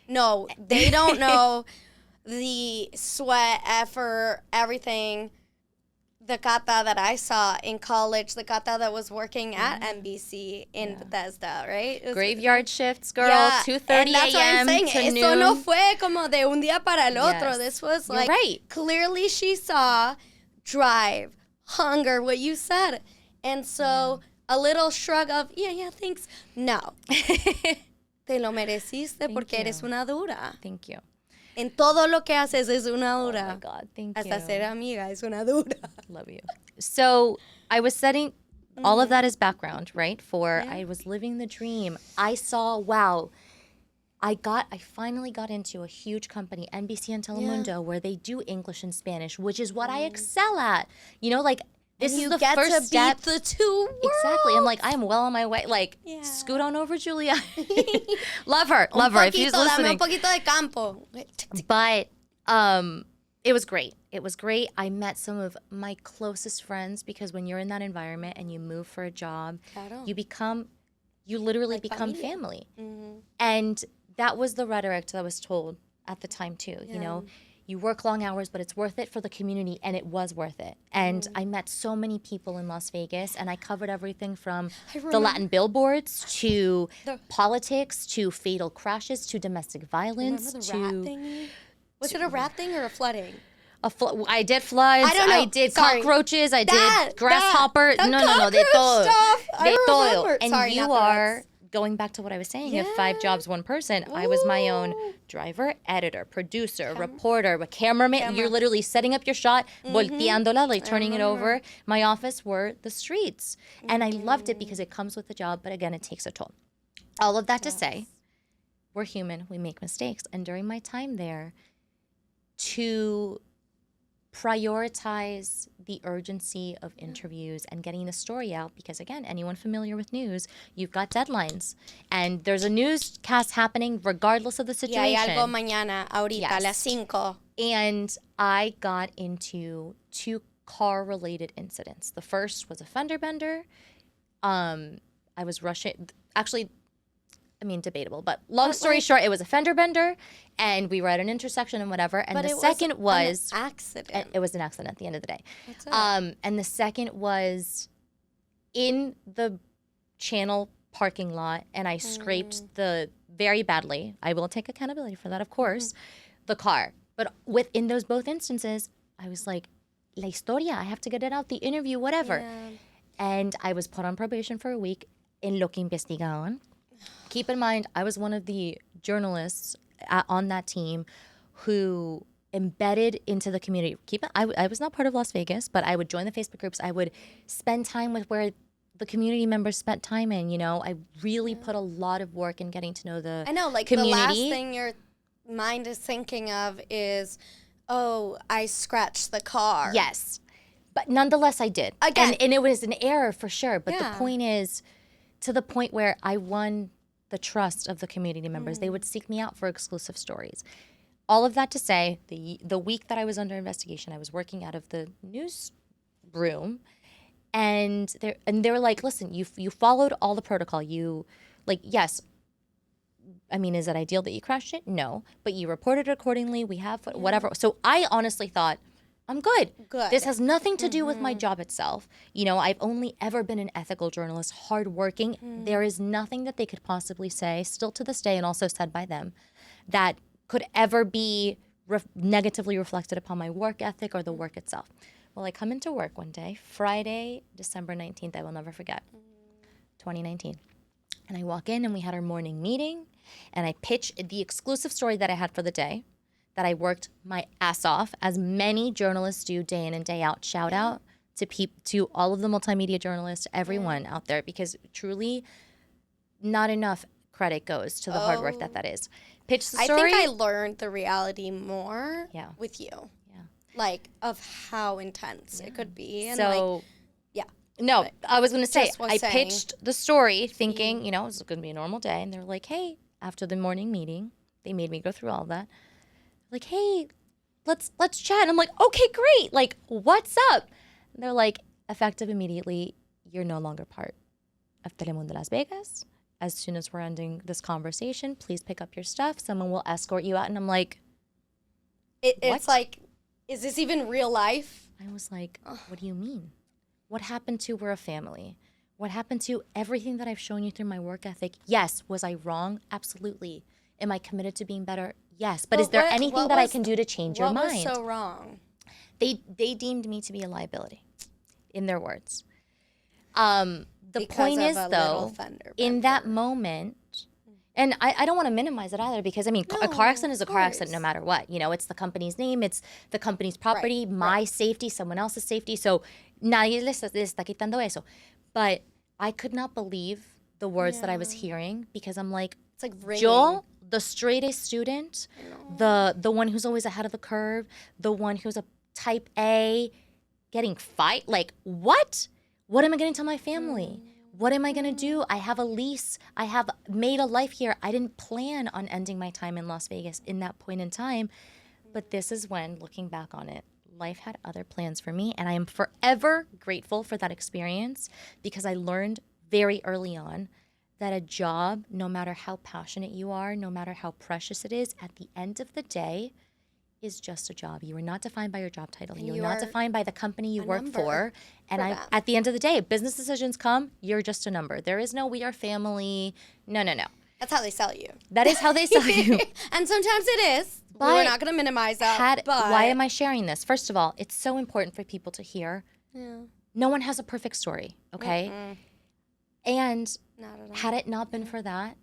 no, they don't know the sweat, effort, everything. The Cata that I saw in college, the Cata that was working at NBC in Bethesda, right? Graveyard shifts, girl, 2:30 and that's what I'm a.m. saying. to Esto noon. no fue como de un día para el otro. Yes. This was You're like, right. clearly she saw drive, hunger, what you said. And so a little shrug of, yeah, thanks. No. Te lo mereciste porque eres una dura. Thank you. En todo lo que haces es una dura. Oh my God, thank you. Hasta ser amiga es una dura. Love you. So I was setting all of that as background, right? For I was living the dream. I saw, wow, I finally got into a huge company, NBC and Telemundo, where they do English and Spanish, which is what I excel at. You know, like this is the first to step. beat the two worlds. Exactly. I'm like, I'm well on my way. Like, scoot on over, Julia. Love her. If she's listening. Dame un poquito de campo. But it was great. It was great. I met some of my closest friends because when you're in that environment and you move for a job, you literally become family. And that was the rhetoric that I was told at the time too. You know, you work long hours, but it's worth it for the community, and it was worth it. And I met so many people in Las Vegas, and I covered everything from the Latin billboards to politics to fatal crashes to domestic violence Remember the rat thingy? Was it a rat thing or a flooding? I did floods. I don't know. I did Sorry. cockroaches. I did grasshopper. No. De todo. De todo. And Sorry, you not the are rats. going back to what I was saying. Of 5 jobs, 1 person. I was my own driver, editor, producer, reporter, a cameraman. You're literally setting up your shot, volteándola, like turning it over. My office were the streets. And I loved it because it comes with the job, but again, it takes a toll. All of that to say, we're human. We make mistakes. And during my time there, to prioritize the urgency of interviews and getting the story out because, again, anyone familiar with news, you've got deadlines. And there's a newscast happening regardless of the Y hay situation. algo mañana, ahorita, Yes. a las 5. And I got into 2 car-related incidents. The first was a fender bender. I was rushing. Actually, I mean, debatable, but long story short, it was a fender bender, and we were at an intersection and whatever. And But the it second was an accident. it was an accident at the end of the day. That's it. And the second was in the channel parking lot, and I scraped very badly. I will take accountability for that, of course, the car. But within those both instances, I was like, la historia, I have to get it out, the interview, whatever. Yeah. And I was put on probation for a week en lo que investigaban. Keep in mind, I was one of the journalists on that team who embedded into the community. I was not part of Las Vegas, but I would join the Facebook groups. I would spend time with where the community members spent time in. I really put a lot of work in getting to know the I know, like community. the last thing your mind is thinking of is, oh, I scratched the car. Yes. But nonetheless, I did. Again. And it was an error for sure. But Yeah. the point is, to the point where I won the trust of the community members. They would seek me out for exclusive stories. All of that to say, the week that I was under investigation, I was working out of the newsroom, and they were like, "Listen, you followed all the protocol. Yes. I mean, is it ideal that you crashed it? No, but you reported it accordingly. We have whatever." So I honestly thought, I'm good. Good. This has nothing to do with my job itself. I've only ever been an ethical journalist, hardworking. There is nothing that they could possibly say, still to this day, and also said by them, that could ever be negatively reflected upon my work ethic or the work itself. Well, I come into work one day, Friday, December 19th, I will never forget, 2019. And I walk in and we had our morning meeting, and I pitch the exclusive story that I had for the day, that I worked my ass off, as many journalists do day in and day out. Shout out to all of the multimedia journalists, everyone out there, because truly not enough credit goes to the hard work that is. Pitch the story. I think I learned the reality more with you. Yeah. Like, of how intense it could be. And So, yeah. no, I was going to say, Just was I saying. pitched the story thinking, it was going to be a normal day. And they're like, hey, after the morning meeting, they made me go through all that. Like, hey, let's chat. And I'm like, okay, great. Like, what's up? And they're like, effective immediately, you're no longer part of Telemundo Las Vegas. As soon as we're ending this conversation, please pick up your stuff. Someone will escort you out. And I'm like, It's like, is this even real life? I was like, what do you mean? What happened to we're a family? What happened to everything that I've shown you through my work ethic? Yes. Was I wrong? Absolutely. Am I committed to being better? Yes. But is there anything that I can do to change your mind? What was so wrong? They deemed me to be a liability, in their words. The Because point of is, a little though, fender in that bender. moment, and I don't want to minimize it either, because, I mean, a car accident is a car accident no matter what. It's the company's name, it's the company's property, my safety, someone else's safety. So nadie les está quitando eso. But I could not believe the words that I was hearing, because I'm like, It's like ringing. Joel, the straight A student, the one who's always ahead of the curve, the one who's a type A, getting fight. Like, what? What am I going to tell my family? What am I going to do? I have a lease. I have made a life here. I didn't plan on ending my time in Las Vegas in that point in time. But this is when, looking back on it, life had other plans for me. And I am forever grateful for that experience, because I learned very early on that a job, no matter how passionate you are, no matter how precious it is, at the end of the day, is just a job. You are not defined by your job title. And You're you not are defined by the company you a work number for. And that. at the end of the day, business decisions come, you're just a number. There is no we are family. No. That's how they sell you. That is how they sell you. And sometimes it is. But We're not going to minimize that. But why am I sharing this? First of all, it's so important for people to hear. Yeah. No one has a perfect story, okay? And Not at all. had it not been for that,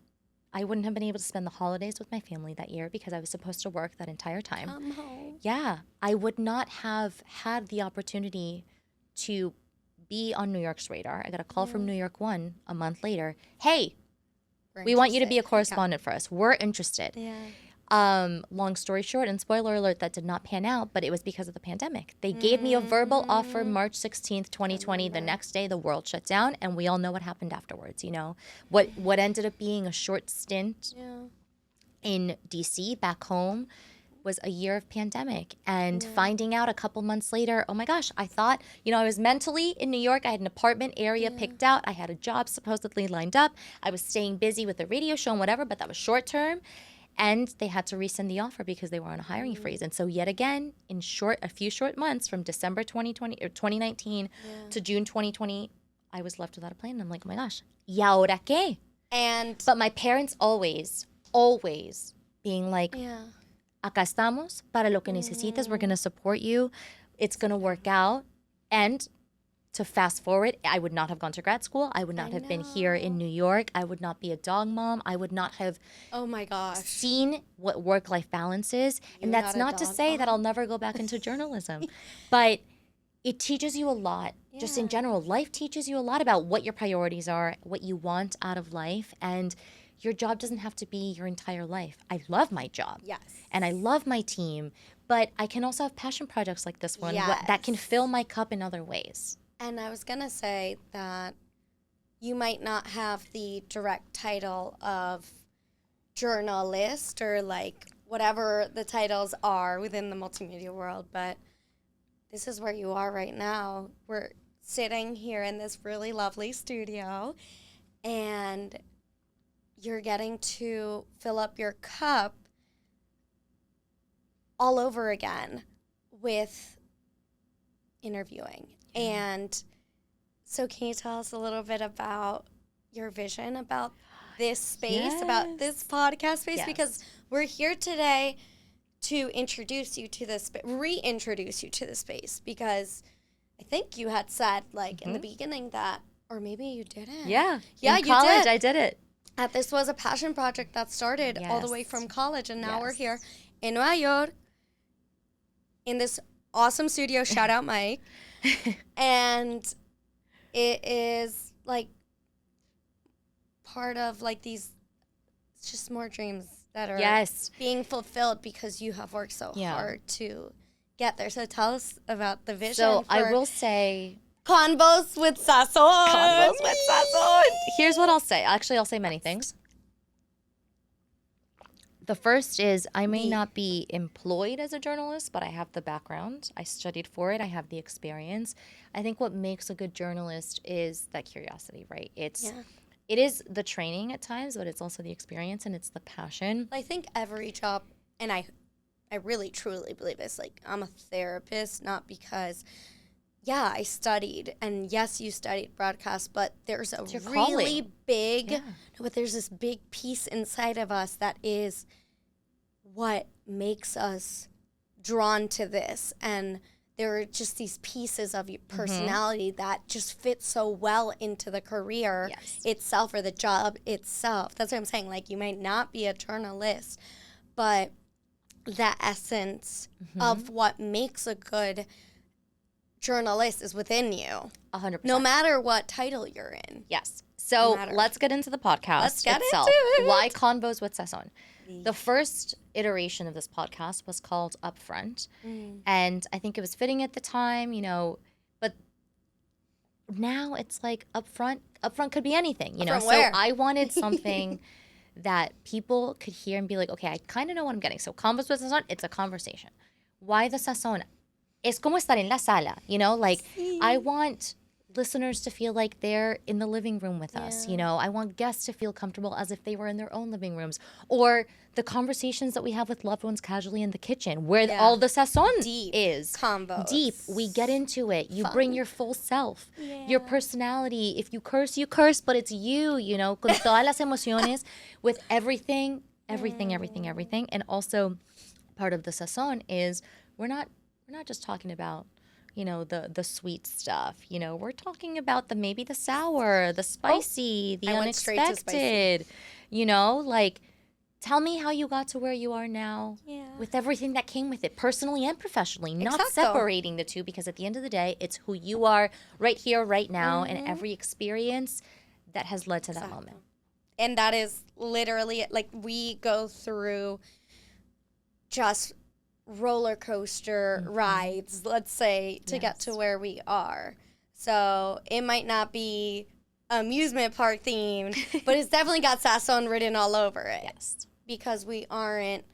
I wouldn't have been able to spend the holidays with my family that year, because I was supposed to work that entire time. Come home. Yeah, I would not have had the opportunity to be on New York's radar. I got a call from New York One a month later. Hey, we want you to be a correspondent for us. We're interested. Yeah. Long story short, and spoiler alert, that did not pan out, but it was because of the pandemic. They gave me a verbal offer March 16th, 2020. The next day, the world shut down, and we all know what happened afterwards, you know? What ended up being a short stint in DC, back home, was a year of pandemic. And finding out a couple months later, oh my gosh, I thought, you know, I was mentally in New York. I had an apartment area picked out. I had a job supposedly lined up. I was staying busy with the radio show and whatever, but that was short term. And they had to rescind the offer because they were on a hiring freeze. And so yet again, in a few short months, from December 2020 or 2019 to June 2020, I was left without a plan. And I'm like, oh my gosh, ¿y ahora qué? But my parents always being like, acá estamos para lo que necesites. We're going to support you. It's going to work out. And to fast forward, I would not have gone to grad school. I would not have been here in New York. I would not be a dog mom. I would not have seen what work-life balance is. And that's not to say that I'll never go back into journalism. But it teaches you a lot. Just in general, life teaches you a lot about what your priorities are, what you want out of life. And your job doesn't have to be your entire life. I love my job. Yes. And I love my team. But I can also have passion projects like this one that can fill my cup in other ways. And I was going to say that you might not have the direct title of journalist or like whatever the titles are within the multimedia world, but this is where you are right now. We're sitting here in this really lovely studio, and you're getting to fill up your cup all over again with interviewing. And so can you tell us a little bit about your vision about this space, about this podcast space? Because we're here today to introduce you to this, reintroduce you to the space, because I think you had said like in the beginning that, or maybe you didn't. Yeah, in you college, did. I did it. That this was a passion project that started all the way from college, and now we're here in Nueva York in this awesome studio. Shout out Mike. And it is like part of like these, it's just more dreams that are being fulfilled because you have worked so hard to get there. So tell us about the vision. So for I will say Convos with Sazón. Convos with Sazón. Here's what I'll say. Actually, I'll say many things. The first is I may not be employed as a journalist, but I have the background. I studied for it. I have the experience. I think what makes a good journalist is that curiosity, right? It is the training at times, but it's also the experience and it's the passion. I think every job, and I really truly believe this, like I'm a therapist, not because I studied, and yes, you studied broadcast, but there's a really big, but there's this big piece inside of us that is what makes us drawn to this. And there are just these pieces of your personality that just fit so well into the career itself or the job itself. That's what I'm saying. Like, you might not be a journalist, but the essence of what makes a good journalist is within you. 100%. No matter what title you're in. Yes. So let's get into the podcast itself. Why Convos with Sazón? The first iteration of this podcast was called Upfront. And I think it was fitting at the time, you know, but now it's like upfront. Upfront could be anything, you know. So I wanted something that people could hear and be like, okay, I kind of know what I'm getting. So Convos with Sazón, it's a conversation. Why the sazón? Es como estar en la sala, you know, like I want listeners to feel like they're in the living room with us, you know. I want guests to feel comfortable as if they were in their own living rooms, or the conversations that we have with loved ones casually in the kitchen where all the sazón is. Combos. Deep. We get into it. You bring your full self, your personality. If you curse, but it's you know, con todas las emociones, with everything. And also part of the sazón is we're not just talking about, you know, the sweet stuff. You know, we're talking about maybe the sour, the spicy, the unexpected. You know, like, tell me how you got to where you are now with everything that came with it, personally and professionally, not separating the two, because at the end of the day, it's who you are right here, right now, and every experience that has led to that moment. And that is literally, like, we go through just roller coaster rides, let's say, to get to where we are. So it might not be amusement park themed, but it's definitely got Sazón written all over it. Yes. Because we aren't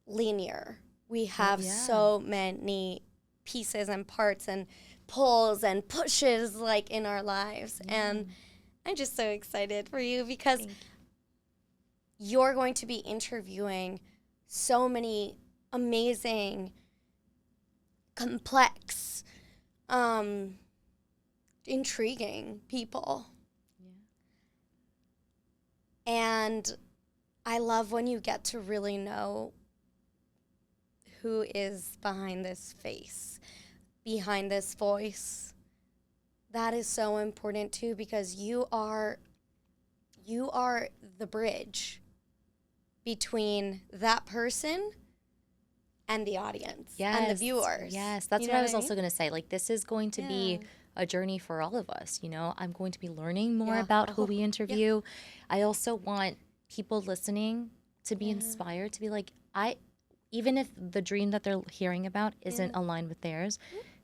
linear. We have so many pieces and parts and pulls and pushes like in our lives. And I'm just so excited for you because you're going to be interviewing so many amazing, complex, intriguing people. Yeah. And I love when you get to really know who is behind this face, behind this voice. That is so important too, because you are the bridge between that person and the audience and the viewers. Yes, that's what I was also going to say. Like, this is going to be a journey for all of us, you know? I'm going to be learning more about who we interview. I also want people listening to be inspired, to be like, even if the dream that they're hearing about isn't aligned with theirs,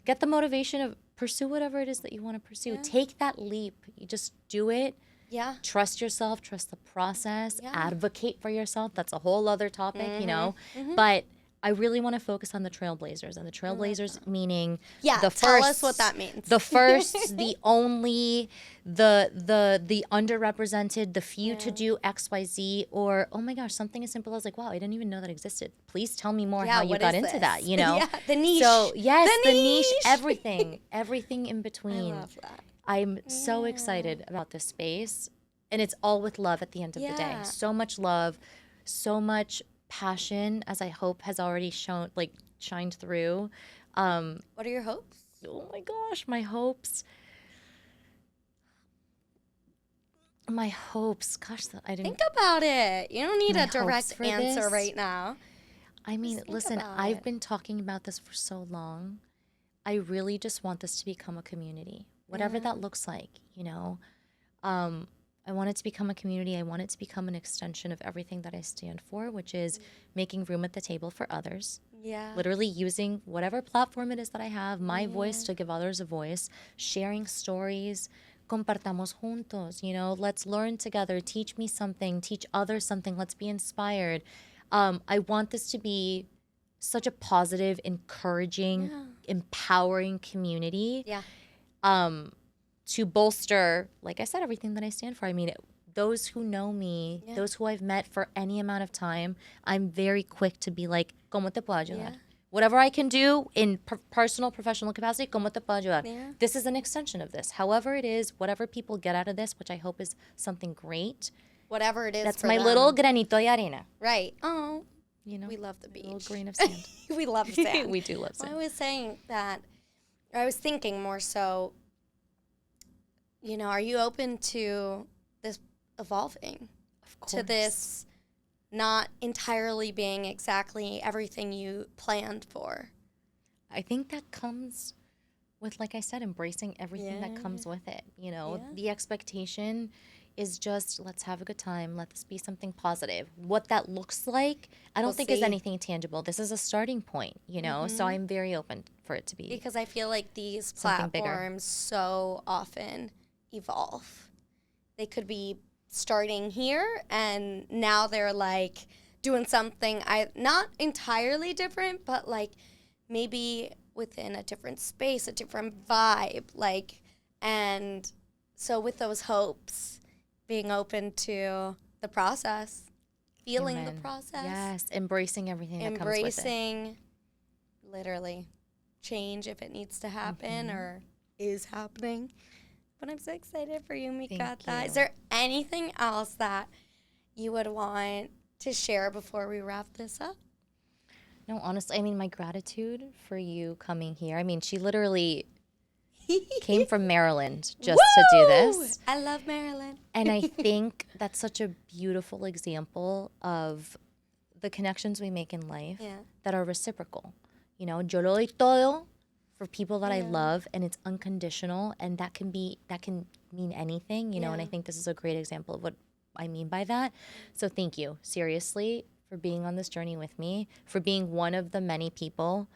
get the motivation of pursue whatever it is that you want to pursue. Take that leap. You just do it. Yeah. Trust yourself, trust the process, advocate for yourself. That's a whole other topic, you know? But I really want to focus on the trailblazers, and the trailblazers meaning the first. Tell us what that means. The first, the only, the underrepresented, the few to do XYZ, or oh my gosh, something as simple as like, wow, I didn't even know that existed. Please tell me more how you got into that, you know? The niche. So yes, the niche, everything in between. I love that. I'm so excited about this space, and it's all with love at the end of the day. So much love, so much passion, as I hope has already shined through. What are your hopes? Oh my gosh, my hopes. Gosh, I didn't think about it. You don't need a direct answer this? right now. I mean, listen, I've been talking about this for so long. I really just want this to become a community, whatever that looks like, you know. I want it to become a community. I want it to become an extension of everything that I stand for, which is making room at the table for others. Yeah. Literally using whatever platform it is that I have, my voice to give others a voice, sharing stories, compartamos juntos, you know, let's learn together, teach me something, teach others something, let's be inspired. I want this to be such a positive, encouraging, empowering community. Yeah. To bolster, like I said, everything that I stand for. I mean, those who know me, those who I've met for any amount of time, I'm very quick to be like, ¿Cómo te puedo ayudar? Whatever I can do in personal, professional capacity, ¿Cómo te puedo ayudar? This is an extension of this. However it is, whatever people get out of this, which I hope is something great. Whatever it is that's for my them. little granito de arena. Right. Oh, you know, we love the beach. A little grain of sand. We love sand. We do love sand. I was saying that, I was thinking more so, you know, are you open to this evolving? Of course. To this not entirely being exactly everything you planned for? I think that comes with, like I said, embracing everything that comes with it. You know, the expectation is just, let's have a good time. Let this be something positive. What that looks like, I don't think is anything tangible. This is a starting point, you know? So I'm very open for it to be. Because I feel like these platforms so often evolve. They could be starting here and now they're like doing something not entirely different, but like maybe within a different space, a different vibe, like, and so with those hopes, being open to the process, feeling the process. Yes, embracing everything that comes with it. Embracing literally change if it needs to happen or is happening. But I'm so excited for you, mi Cata. Is there anything else that you would want to share before we wrap this up? No, honestly, I mean, my gratitude for you coming here. I mean, she literally came from Maryland just to do this. I love Maryland. And I think that's such a beautiful example of the connections we make in life that are reciprocal. You know, yo lo doy todo for people that I love, and it's unconditional, and that can mean anything, you know, and I think this is a great example of what I mean by that. So thank you, seriously, for being on this journey with me, for being one of the many people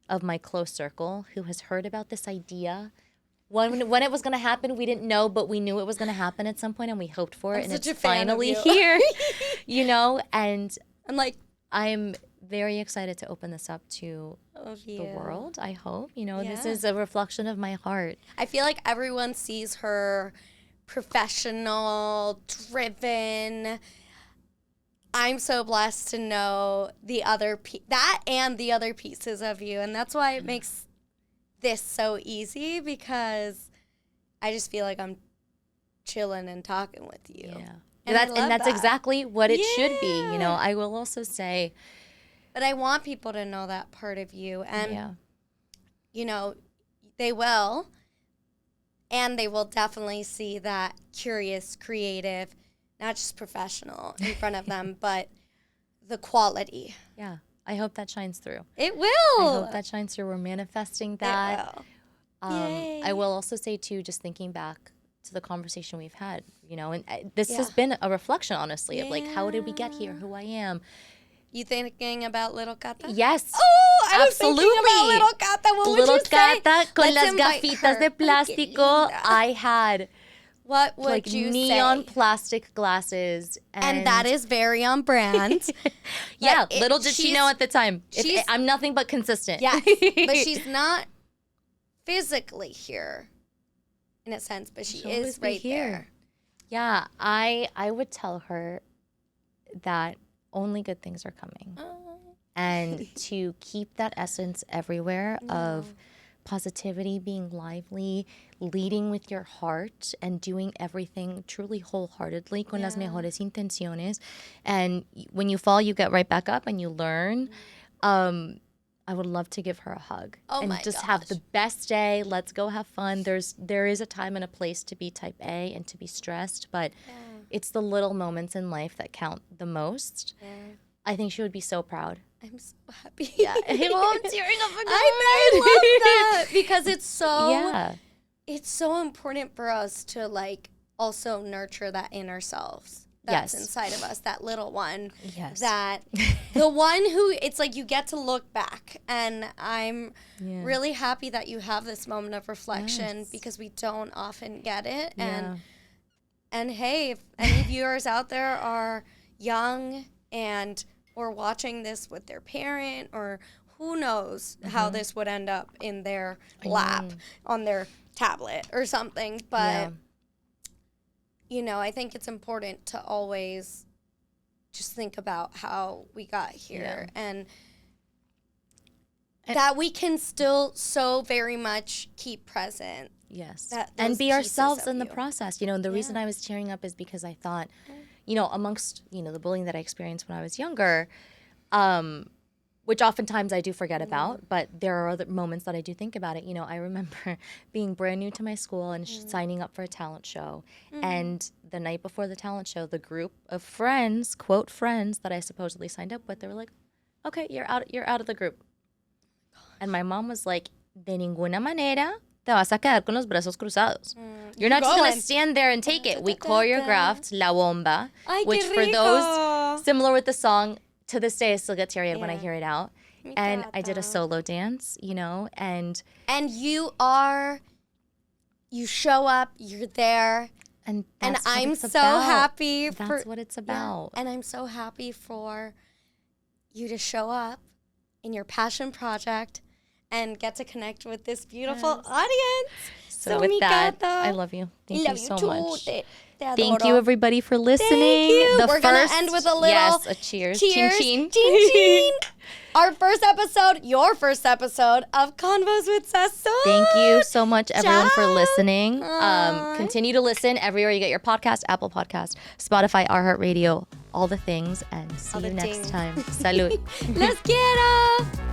of my close circle who has heard about this idea. When it was going to happen, we didn't know, but we knew it was going to happen at some point, and we hoped for it, and it's finally here, and I'm like, I'm very excited to open this up to the world, I hope. This is a reflection of my heart. I feel like everyone sees her professional, driven. I'm so blessed to know the other and the other pieces of you, and that's why it makes this so easy, because I just feel like I'm chilling and talking with you. Yeah. And that's exactly what it should be. I will also say, but I want people to know that part of you, and they will, and they will definitely see that curious, creative, not just professional in front of them, but the quality. Yeah. I hope that shines through. It will. I hope that shines through. We're manifesting that. It will. Yay. I will also say, too, just thinking back to the conversation we've had, and this has been a reflection, honestly, of like, how did we get here, who I am. You thinking about little Cata? Yes. Oh, I absolutely. was thinking about little Cata. What little would you say? Cata con Let's las gafitas de plástico. I had what would you neon say? Plastic glasses. And that is very on brand. Yeah, little did she know at the time. I'm nothing but consistent. Yeah, but she's not physically here in a sense, but she is right there. Yeah, I would tell her that only good things are coming. And to keep that essence everywhere of positivity, being lively, leading with your heart, and doing everything truly wholeheartedly, con las mejores intenciones. And when you fall, you get right back up and you learn. I would love to give her a hug and just have the best day. Let's go have fun. There is a time and a place to be type A and to be stressed, but it's the little moments in life that count the most. Yeah. I think she would be so proud. I'm so happy. Yeah. I'm tearing up again. I love that because it's so important for us to like also nurture that inner selves that's inside of us, that little one. Yes. That the one who it's like you get to look back, and I'm really happy that you have this moment of reflection because we don't often get it. And hey, if any viewers out there are young and or watching this with their parent, or who knows how this would end up in their lap on their tablet or something. But, I think it's important to always just think about how we got here and that we can still so very much keep present. Yes. And be ourselves in the process. The reason I was tearing up is because I thought, amongst, the bullying that I experienced when I was younger, which oftentimes I do forget about, but there are other moments that I do think about it. I remember being brand new to my school and signing up for a talent show. And the night before the talent show, the group of friends, quote friends, that I supposedly signed up with, they were like, okay, you're out of the group. And my mom was like, de ninguna manera te vas a quedar con los brazos cruzados. You're not just going to stand there and take it. We choreographed La Bomba, which for those similar with the song, to this day I still get teary-eyed when I hear it out. And I did a solo dance, and you show up, you're there. And I'm so happy that's what it's about. And I'm so happy for you to show up in your passion project and get to connect with this beautiful audience. So with that, I love you. Thank you so much. Thank you, everybody, for listening. Thank you. We're going to end with a little a cheers. Cheers. Chin, chin. Chin, chin. Our first episode, your first episode of Convos with Sazón. Thank you so much, everyone, for listening. Continue to listen everywhere you get your podcast, Apple Podcast, Spotify, iHeartRadio, all the things. And see you next time. Salud. Los quiero.